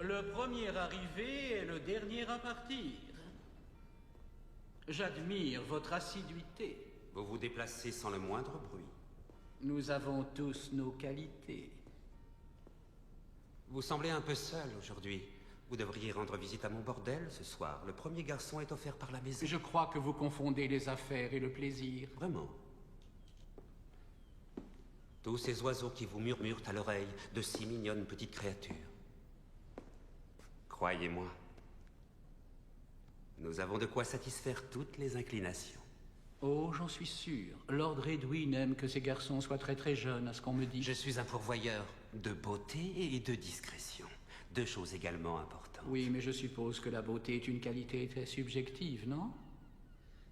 Le premier arrivé est le dernier à partir. J'admire votre assiduité. Vous vous déplacez sans le moindre bruit. Nous avons tous nos qualités. Vous semblez un peu seul aujourd'hui. Vous devriez rendre visite à mon bordel ce soir. Le premier garçon est offert par la maison. Je crois que vous confondez les affaires et le plaisir. Vraiment? Tous ces oiseaux qui vous murmurent à l'oreille, de si mignonnes petites créatures. Croyez-moi, nous avons de quoi satisfaire toutes les inclinations. Oh, j'en suis sûr. Lord Redwyn aime que ces garçons soient très jeunes, à ce qu'on me dit. Je suis un pourvoyeur de beauté et de discrétion. Deux choses également importantes. Oui, mais je suppose que la beauté est une qualité très subjective, non?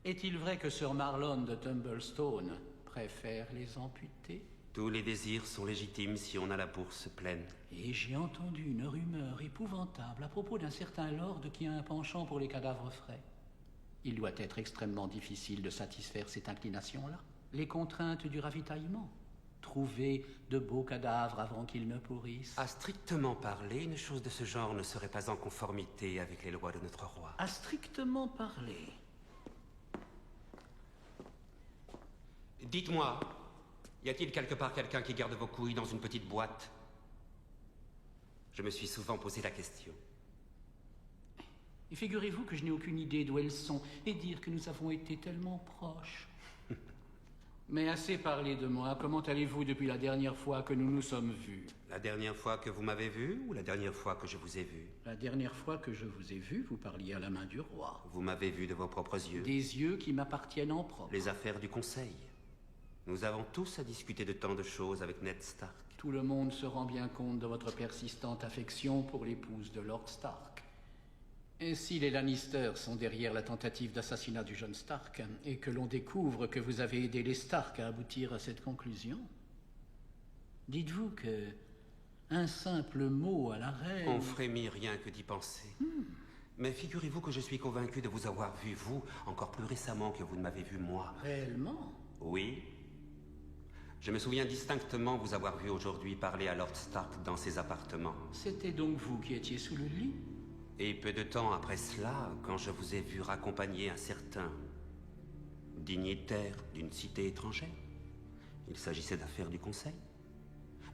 Est-il vrai que Sir Marlon de Tumblestone préfère les amputés? Tous les désirs sont légitimes si on a la bourse pleine. Et j'ai entendu une rumeur épouvantable à propos d'un certain lord qui a un penchant pour les cadavres frais. Il doit être extrêmement difficile de satisfaire cette inclination-là. Les contraintes du ravitaillement. Trouver de beaux cadavres avant qu'ils ne pourrissent. À strictement parler, une chose de ce genre ne serait pas en conformité avec les lois de notre roi. À strictement parler. Dites-moi, y a-t-il quelque part quelqu'un qui garde vos couilles dans une petite boîte? Je me suis souvent posé la question. Et figurez-vous que je n'ai aucune idée d'où elles sont, et dire que nous avons été tellement proches. Mais assez parlé de moi. Comment allez-vous depuis la dernière fois que nous nous sommes vus? La dernière fois que vous m'avez vu ou la dernière fois que je vous ai vu? La dernière fois que je vous ai vu, vous parliez à la main du roi. Vous m'avez vu de vos propres yeux. Des yeux qui m'appartiennent en propre. Les affaires du conseil. Nous avons tous à discuter de tant de choses avec Ned Stark. Tout le monde se rend bien compte de votre persistante affection pour l'épouse de Lord Stark. Et si les Lannister sont derrière la tentative d'assassinat du jeune Stark, et que l'on découvre que vous avez aidé les Stark à aboutir à cette conclusion, dites-vous que un simple mot à la reine... On frémit rien que d'y penser. Mais figurez-vous que je suis convaincu de vous avoir vu, vous, encore plus récemment que vous ne m'avez vu, moi. Réellement? Oui. Je me souviens distinctement vous avoir vu aujourd'hui parler à Lord Stark dans ses appartements. C'était donc vous qui étiez sous le lit? Et peu de temps après cela, quand je vous ai vu raccompagner un certain dignitaire d'une cité étrangère, il s'agissait d'affaires du conseil.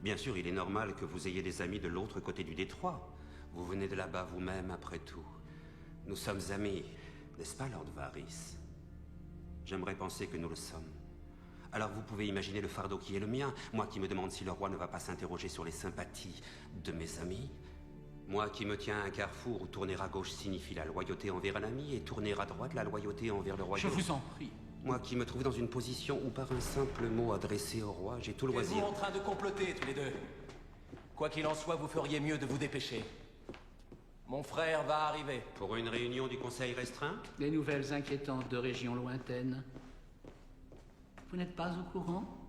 Bien sûr, il est normal que vous ayez des amis de l'autre côté du détroit. Vous venez de là-bas vous-même, après tout. Nous sommes amis, n'est-ce pas, Lord Varys? J'aimerais penser que nous le sommes. Alors vous pouvez imaginer le fardeau qui est le mien, moi qui me demande si le roi ne va pas s'interroger sur les sympathies de mes amis. Moi qui me tiens à un carrefour où tourner à gauche signifie la loyauté envers un ami et tourner à droite la loyauté envers le royaume. Je vous en prie. Moi qui me trouve dans une position où par un simple mot adressé au roi, j'ai tout loisir... Êtes-vous en train de comploter tous les deux? Quoi qu'il en soit, vous feriez mieux de vous dépêcher. Mon frère va arriver. Pour une réunion du conseil restreint? Des nouvelles inquiétantes de régions lointaines. Vous n'êtes pas au courant?